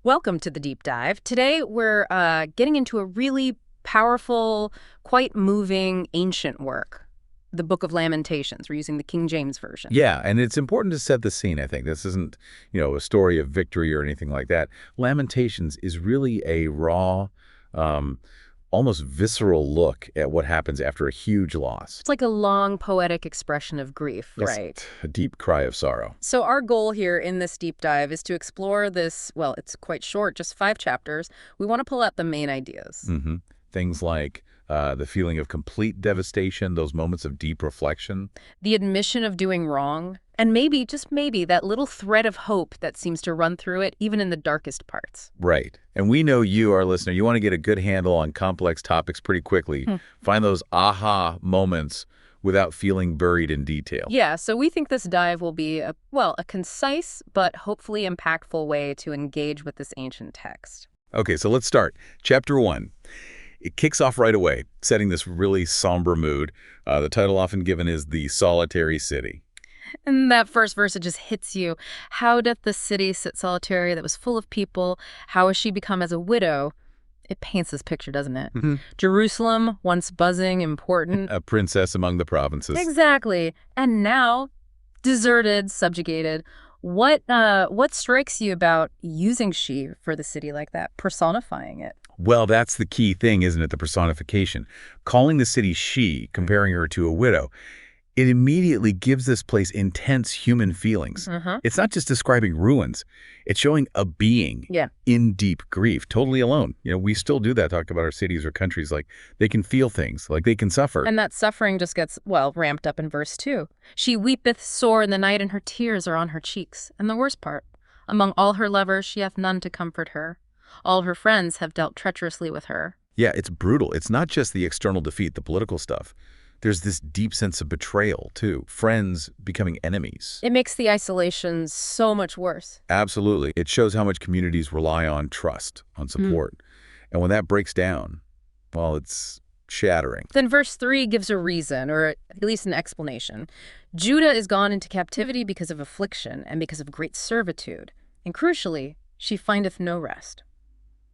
Welcome to the deep dive. Today we're getting into a really powerful, quite moving ancient work, the Book of Lamentations. We're using the King James Version. Yeah, and it's important to set the scene, I think. This isn't, a story of victory or anything like that. Lamentations is really a raw, um, almost visceral look at what happens after a huge loss. It's like a long poetic expression of grief, Yes, right? a deep cry of sorrow. So our goal here in this deep dive is to explore this, well, it's quite short, just 5 chapters. We want to pull out the main ideas. hmm Things like the feeling of complete devastation, those moments of deep reflection. The admission of doing wrong, and maybe, just maybe, that little thread of hope that seems to run through it, even in the darkest parts. Right. And we know you, our listener, you want to get a good handle on complex topics pretty quickly. Find those aha moments without feeling buried in detail. Yeah, so we think this dive will be a concise but hopefully impactful way to engage with this ancient text. Okay, so let's start. Chapter 1. It kicks off right away, setting this really somber mood. The title often given is The Solitary City. And that first verse, it just hits you. How doth the city sit solitary that was full of people? How has she become as a widow? It paints this picture, doesn't it? Jerusalem, once buzzing, important. A princess among the provinces. Exactly. And now, deserted, subjugated. What strikes you about using she for the city like that, personifying it? Well, that's the key thing, isn't it? The personification. Calling the city she, comparing her to a widow, it immediately gives this place intense human feelings. It's not just describing ruins. It's showing a being in deep grief, totally alone. We still do that, talk about our cities or countries, like they can feel things, like they can suffer. And that suffering just gets, ramped up in verse 2. She weepeth sore in the night, and her tears are on her cheeks. And the worst part, among all her lovers she hath none to comfort her. All her friends have dealt treacherously with her. Yeah, it's brutal. It's not just the external defeat, the political stuff. There's this deep sense of betrayal, too. Friends becoming enemies. It makes the isolation so much worse. Absolutely. It shows how much communities rely on trust, on support. And when that breaks down, well, it's shattering. Then verse 3 gives a reason, or at least an explanation. Judah is gone into captivity because of affliction and because of great servitude. And crucially, she findeth no rest.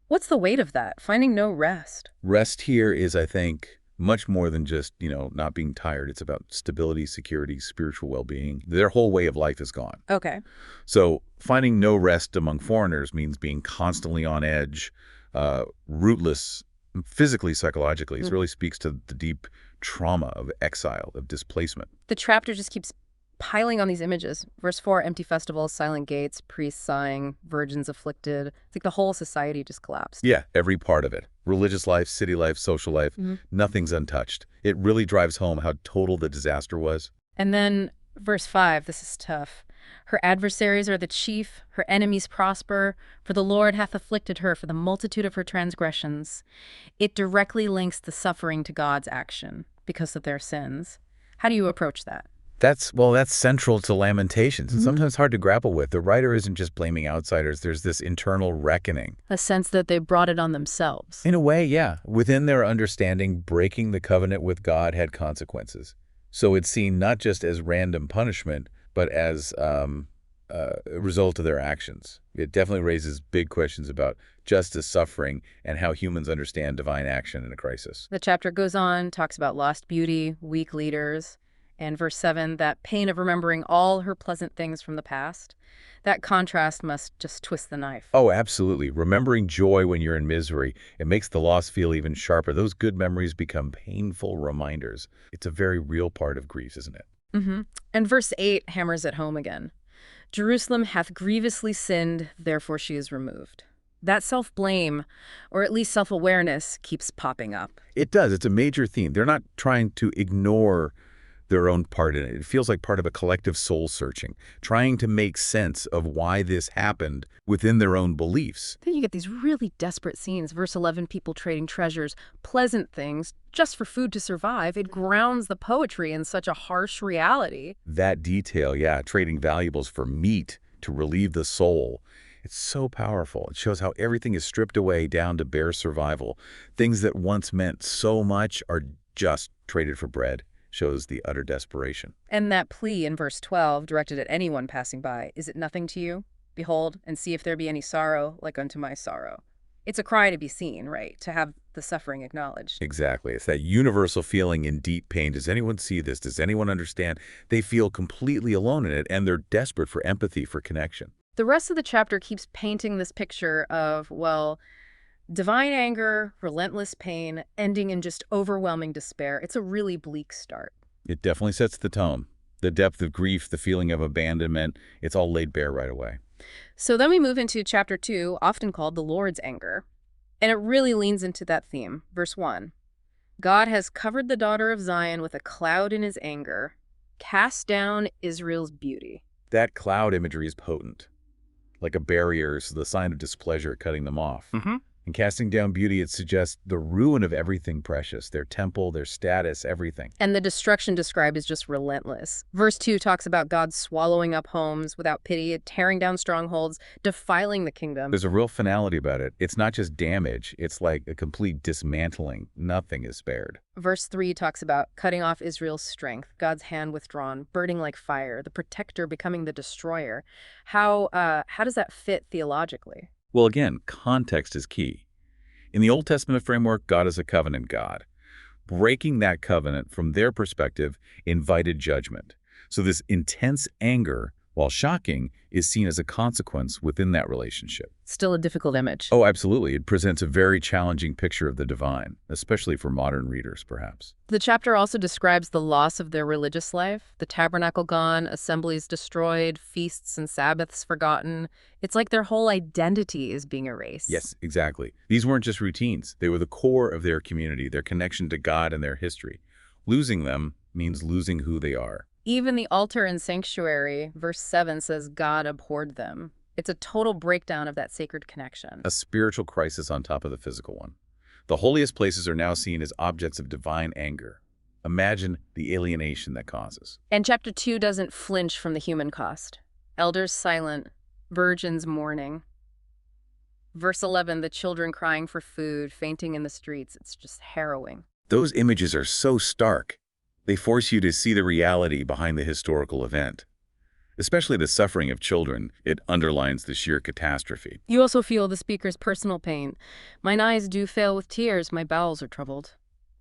What's the weight of that, finding no rest? Rest here is, I think, much more than just, not being tired. It's about stability, security, spiritual well-being. Their whole way of life is gone. Okay. So finding no rest among foreigners means being constantly on edge, rootless, physically, psychologically. It really speaks to the deep trauma of exile, of displacement. The chapter just keeps piling on these images. Verse 4, empty festivals, silent gates, priests sighing, virgins afflicted. It's like the whole society just collapsed. Yeah, every part of it. Religious life, city life, social life, nothing's untouched. It really drives home how total the disaster was. And then verse 5, this is tough. Her adversaries are the chief, her enemies prosper, for the Lord hath afflicted her for the multitude of her transgressions. It directly links the suffering to God's action because of their sins. How do you approach that? That's central to Lamentations, and sometimes hard to grapple with. The writer isn't just blaming outsiders. There's this internal reckoning. A sense that they brought it on themselves. In a way, yeah. Within their understanding, breaking the covenant with God had consequences. So it's seen not just as random punishment, but as a result of their actions. It definitely raises big questions about justice, suffering, and how humans understand divine action in a crisis. The chapter goes on, talks about lost beauty, weak leaders. And verse 7, that pain of remembering all her pleasant things from the past, that contrast must just twist the knife. Oh, absolutely. Remembering joy when you're in misery, it makes the loss feel even sharper. Those good memories become painful reminders. It's a very real part of grief, isn't it? And verse 8 hammers it home again. Jerusalem hath grievously sinned, therefore she is removed. That self-blame, or at least self-awareness, keeps popping up. It does. It's a major theme. They're not trying to ignore their own part in it. It feels like part of a collective soul searching, trying to make sense of why this happened within their own beliefs. Then you get these really desperate scenes. Verse 11, people trading treasures, pleasant things, just for food to survive. It grounds the poetry in such a harsh reality. That detail, yeah, trading valuables for meat to relieve the soul. It's so powerful. It shows how everything is stripped away down to bare survival. Things that once meant so much are just traded for bread. Shows the utter desperation. And that plea in verse 12, directed at anyone passing by, is it nothing to you? Behold, and see if there be any sorrow like unto my sorrow. It's a cry to be seen, right? To have the suffering acknowledged. Exactly. It's that universal feeling in deep pain. Does anyone see this? Does anyone understand? They feel completely alone in it, and they're desperate for empathy, for connection. The rest of the chapter keeps painting this picture of, well, divine anger, relentless pain, ending in just overwhelming despair. It's a really bleak start. It definitely sets the tone. The depth of grief, the feeling of abandonment, it's all laid bare right away. So then we move into chapter 2, often called the Lord's anger. And it really leans into that theme. Verse 1. God has covered the daughter of Zion with a cloud in his anger, cast down Israel's beauty. That cloud imagery is potent. Like a barrier, so the sign of displeasure cutting them off. And casting down beauty, it suggests the ruin of everything precious, their temple, their status, everything. And the destruction described is just relentless. Verse 2 talks about God swallowing up homes without pity, tearing down strongholds, defiling the kingdom. There's a real finality about it. It's not just damage, it's like a complete dismantling. Nothing is spared. Verse 3 talks about cutting off Israel's strength, God's hand withdrawn, burning like fire, the protector becoming the destroyer. How does that fit theologically? Well, again, context is key. In the Old Testament framework, God is a covenant God. Breaking that covenant, from their perspective, invited judgment. So this intense anger, while shocking, is seen as a consequence within that relationship. Still a difficult image. Oh, absolutely. It presents a very challenging picture of the divine, especially for modern readers, perhaps. The chapter also describes the loss of their religious life, the tabernacle gone, assemblies destroyed, feasts and Sabbaths forgotten. It's like their whole identity is being erased. Yes, exactly. These weren't just routines. They were the core of their community, their connection to God and their history. Losing them means losing who they are. Even the altar and sanctuary, verse 7 says God abhorred them. It's a total breakdown of that sacred connection. A spiritual crisis on top of the physical one. The holiest places are now seen as objects of divine anger. Imagine the alienation that causes. And chapter 2 doesn't flinch from the human cost. Elders silent, virgins mourning. Verse 11, the children crying for food, fainting in the streets. It's just harrowing. Those images are so stark. They force you to see the reality behind the historical event. Especially the suffering of children, it underlines the sheer catastrophe. You also feel the speaker's personal pain. Mine eyes do fail with tears, my bowels are troubled.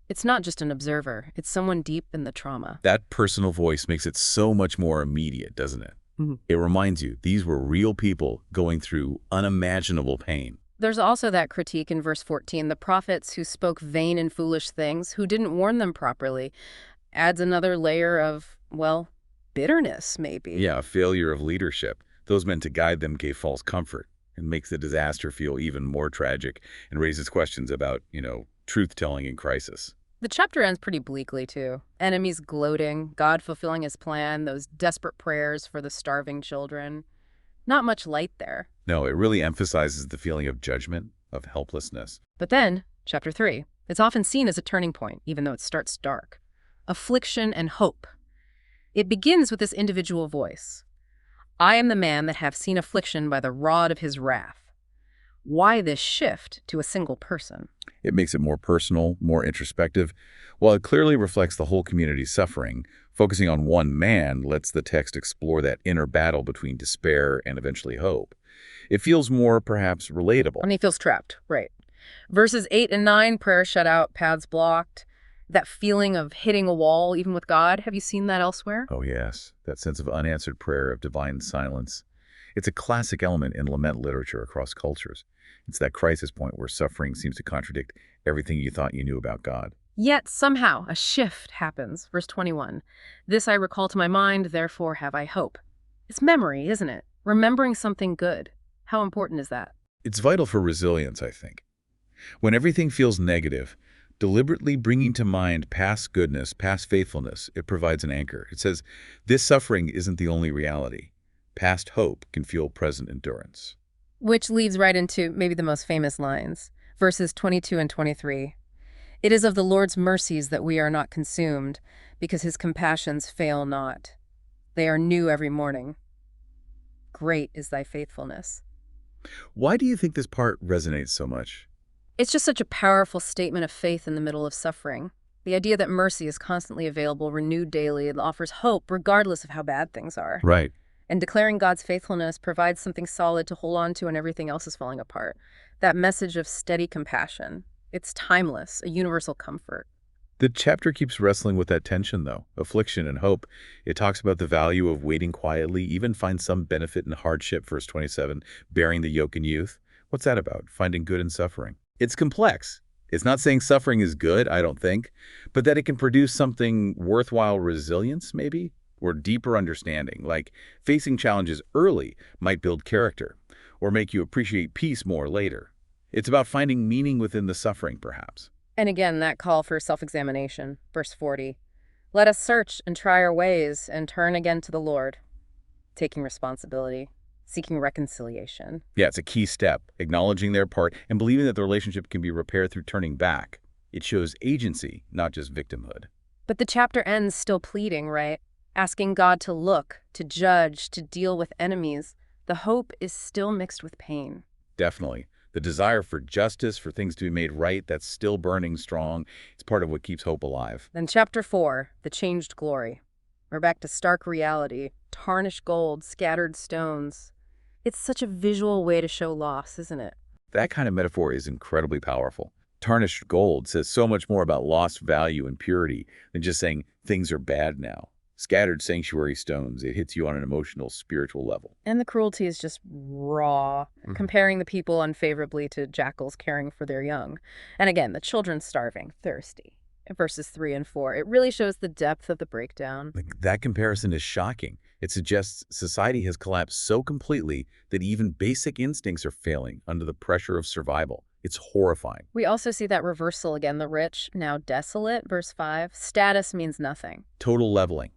It's not just an observer, it's someone deep in the trauma. That personal voice makes it so much more immediate, doesn't it? It reminds you, these were real people going through unimaginable pain. There's also that critique in verse 14, the prophets who spoke vain and foolish things, who didn't warn them properly, adds another layer of, well, bitterness, maybe. Yeah, a failure of leadership. Those meant to guide them gave false comfort and makes the disaster feel even more tragic and raises questions about, truth-telling in crisis. The chapter ends pretty bleakly, too. Enemies gloating, God fulfilling his plan, those desperate prayers for the starving children. Not much light there. No, it really emphasizes the feeling of judgment, of helplessness. But then, chapter 3, it's often seen as a turning point, even though it starts dark. Affliction and hope. It begins with this individual voice. I am the man that have seen affliction by the rod of his wrath. Why this shift to a single person? It makes it more personal, more introspective. While it clearly reflects the whole community's suffering, focusing on one man lets the text explore that inner battle between despair and eventually hope. It feels more, perhaps, relatable. And he feels trapped, right. Verses 8 and 9, prayer shut out, paths blocked. That feeling of hitting a wall, even with God. Have you seen that elsewhere? Oh, yes. That sense of unanswered prayer, of divine silence. It's a classic element in lament literature across cultures. It's that crisis point where suffering seems to contradict everything you thought you knew about God. Yet somehow a shift happens. Verse 21. This I recall to my mind, therefore have I hope. It's memory, isn't it? Remembering something good. How important is that? It's vital for resilience, I think. When everything feels negative, deliberately bringing to mind past goodness, past faithfulness, it provides an anchor. It says, this suffering isn't the only reality. Past hope can fuel present endurance. Which leads right into maybe the most famous lines, verses 22 and 23. It is of the Lord's mercies that we are not consumed, because his compassions fail not. They are new every morning. Great is thy faithfulness. Why do you think this part resonates so much? It's just such a powerful statement of faith in the middle of suffering. The idea that mercy is constantly available, renewed daily, and offers hope regardless of how bad things are. Right. And declaring God's faithfulness provides something solid to hold on to when everything else is falling apart. That message of steady compassion. It's timeless, a universal comfort. The chapter keeps wrestling with that tension, though, affliction and hope. It talks about the value of waiting quietly, even find some benefit in hardship, verse 27, bearing the yoke in youth. What's that about? Finding good in suffering. It's complex. It's not saying suffering is good, I don't think, but that it can produce something worthwhile resilience, maybe, or deeper understanding, like facing challenges early might build character, or make you appreciate peace more later. It's about finding meaning within the suffering, perhaps. And again, that call for self-examination, verse 40. Let us search and try our ways and turn again to the Lord, taking responsibility, seeking reconciliation. Yeah, it's a key step, acknowledging their part and believing that the relationship can be repaired through turning back. It shows agency, not just victimhood. But the chapter ends still pleading, right? Asking God to look, to judge, to deal with enemies. The hope is still mixed with pain. Definitely. The desire for justice, for things to be made right, that's still burning strong. It's part of what keeps hope alive. Then chapter 4, the changed glory. We're back to stark reality, tarnished gold, scattered stones. It's such a visual way to show loss, isn't it? That kind of metaphor is incredibly powerful. Tarnished gold says so much more about lost value and purity than just saying things are bad now. Scattered sanctuary stones, it hits you on an emotional, spiritual level. And the cruelty is just raw, comparing the people unfavorably to jackals caring for their young. And again, the children starving, thirsty. In verses 3 and 4, it really shows the depth of the breakdown. That comparison is shocking. It suggests society has collapsed so completely that even basic instincts are failing under the pressure of survival. It's horrifying. We also see that reversal again, the rich, now desolate, verse 5. Status means nothing. Total leveling.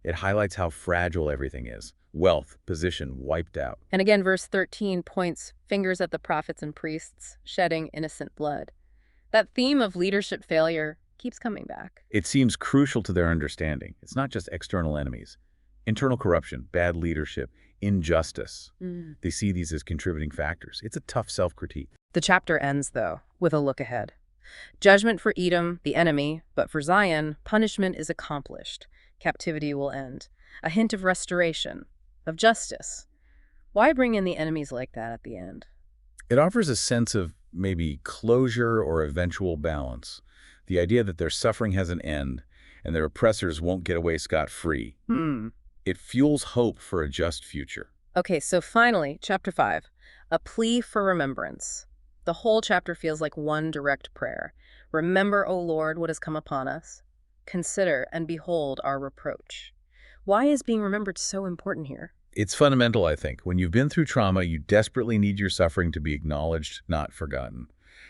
It highlights how fragile everything is. Wealth, position, wiped out. And again, verse 13 points fingers at the prophets and priests, shedding innocent blood. That theme of leadership failure keeps coming back. It seems crucial to their understanding. It's not just external enemies. Internal corruption, bad leadership, injustice. They see these as contributing factors. It's a tough self-critique. The chapter ends, though, with a look ahead. Judgment for Edom, the enemy, but for Zion, punishment is accomplished. Captivity will end. A hint of restoration, of justice. Why bring in the enemies like that at the end? It offers a sense of maybe closure or eventual balance. The idea that their suffering has an end and their oppressors won't get away scot-free. It fuels hope for a just future. Okay, so finally, chapter 5, a plea for remembrance. The whole chapter feels like one direct prayer. Remember, O Lord, what has come upon us. Consider and behold our reproach. Why is being remembered so important here? It's fundamental, I think. When you've been through trauma, you desperately need your suffering to be acknowledged, not forgotten.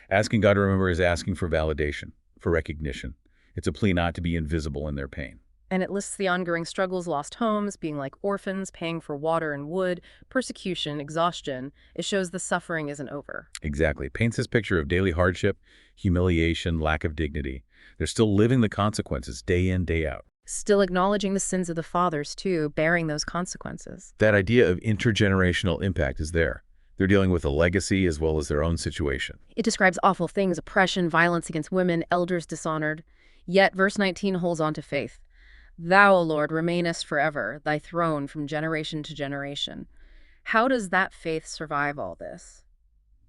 Asking God to remember is asking for validation, for recognition. It's a plea not to be invisible in their pain. And it lists the ongoing struggles, lost homes, being like orphans, paying for water and wood, persecution, exhaustion. It shows the suffering isn't over. Exactly. It paints this picture of daily hardship, humiliation, lack of dignity. They're still living the consequences day in, day out. Still acknowledging the sins of the fathers, too, bearing those consequences. That idea of intergenerational impact is there. They're dealing with a legacy as well as their own situation. It describes awful things, oppression, violence against women, elders dishonored. Yet verse 19 holds on to faith. Thou, O Lord, remainest forever, thy throne from generation to generation. How does that faith survive all this?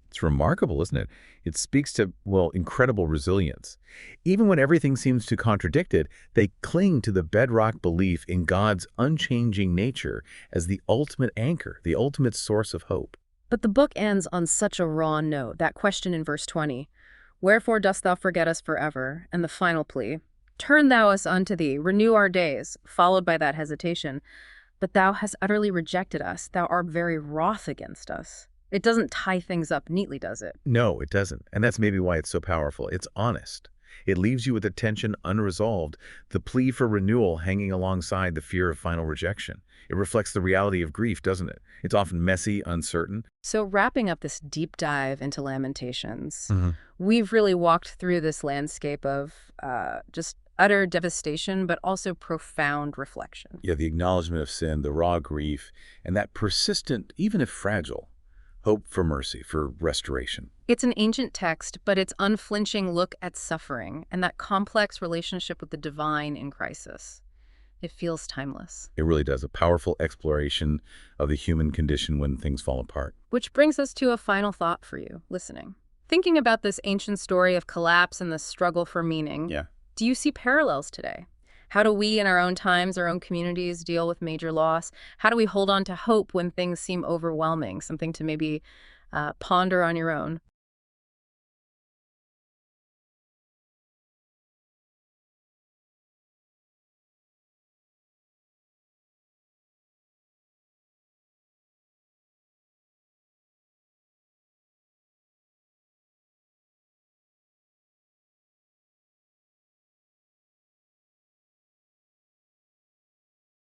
It's remarkable, isn't it? It speaks to, well, incredible resilience. Even when everything seems to contradict it, they cling to the bedrock belief in God's unchanging nature as the ultimate anchor, the ultimate source of hope. But the book ends on such a raw note, that question in verse 20. Wherefore dost thou forget us forever? And the final plea, turn thou us unto thee, renew our days, followed by that hesitation. But thou hast utterly rejected us, thou art very wroth against us. It doesn't tie things up neatly, does it? No, it doesn't. And that's maybe why it's so powerful. It's honest. It leaves you with the tension unresolved, the plea for renewal hanging alongside the fear of final rejection. It reflects the reality of grief, doesn't it? It's often messy, uncertain. So wrapping up this deep dive into Lamentations, we've really walked through this landscape of just utter devastation, but also profound reflection. Yeah, the acknowledgement of sin, the raw grief, and that persistent, even if fragile, hope for mercy, for restoration. It's an ancient text, but its unflinching look at suffering and that complex relationship with the divine in crisis. It feels timeless. It really does. A powerful exploration of the human condition when things fall apart. Which brings us to a final thought for you, listening. Thinking about this ancient story of collapse and the struggle for meaning, Yeah. do you see parallels today? How do we in our own times, our own communities, deal with major loss? How do we hold on to hope when things seem overwhelming? Something to maybe ponder on your own.